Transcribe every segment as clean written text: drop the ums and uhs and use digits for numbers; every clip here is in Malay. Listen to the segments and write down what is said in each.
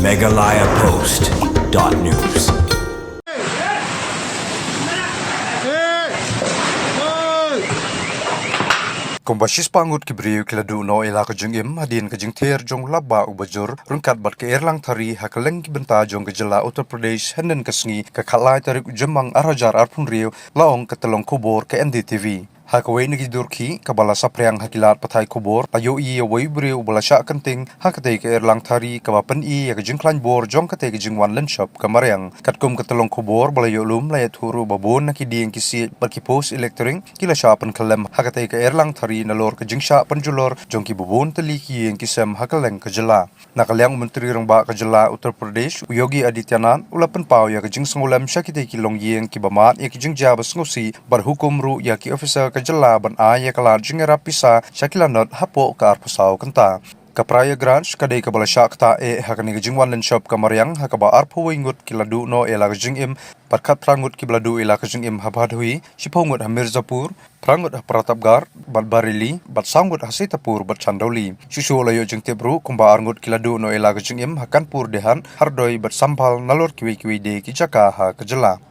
MeghalayaPost.news. Kombasis pangut kibriu kiladu no ela kajengim hadin kajengtir jong Lapbah ubajur rungkat bat ke Erlangthari hakaleng kibenta jong kejela Uttar Pradesh henen kesngi kekalai tarik jemang arajar arpun riu laong ketelong kubur ke NDTV. Hakawai negi durki kabala sapriang hakilat patai kubur ayo i awai briu balasya kenting hakatei ke Erlangthari kabapen i ya kajengklan bor jong katei Jinglynshop kamariang katkum ketelong kubur balayo lum layat huru babon nakidi yang kisi berkipos elektrik kila syapan kelem hakatei ke Erlangthari nalor kejengsya penjulor jong ki babon teliki yang kisem hakaleng kejela nakaliang menteri rengba kejela Uttar Pradesh Yogi Adityanath ulapan pau ya kejeng sengulam syakitei kilong yang kibamat ya kejeng jabas ngusi berhukum ru ya ki officer kejela ban aya kalar jengera pisa syakilanot hapo ka arpusau kenta kapraya grants kadai kabala syakta hakani Jinglynshop kamariang hakaba arpu wingut kiladu no ela jingim barkat prangut kibladu ela jingim habadhui sipongut hamirzapur prangut pratapgar bat barili bat sangut hasitapur bat chandauli susu layo jengtebru kumba arngut kiladu no ela jingim hakanpur dehan hardoi bat sampal nalor kiwi de kijaka ha kejela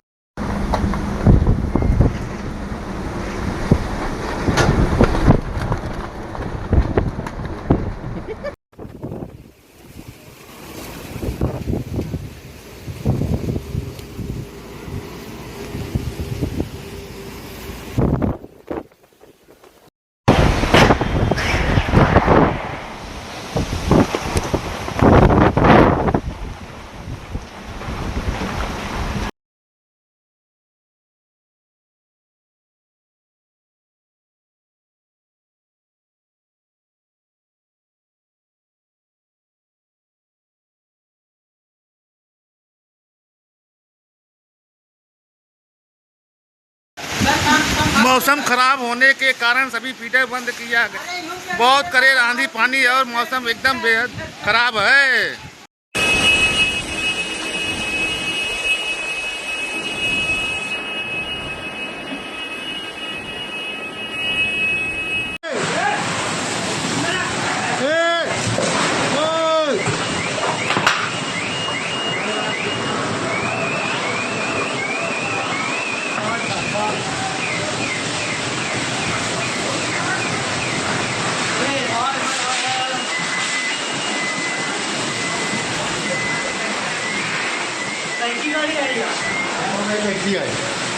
मौसम खराब होने के कारण सभी फीडर बंद किया गया। बहुत करे आंधी पानी और मौसम एकदम बेहद खराब है।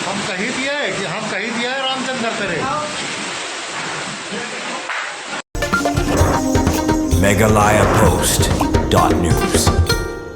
हम कहीं दिया है कि हम कहीं दिया है रामचंद्र करे MeghalayaPost.news.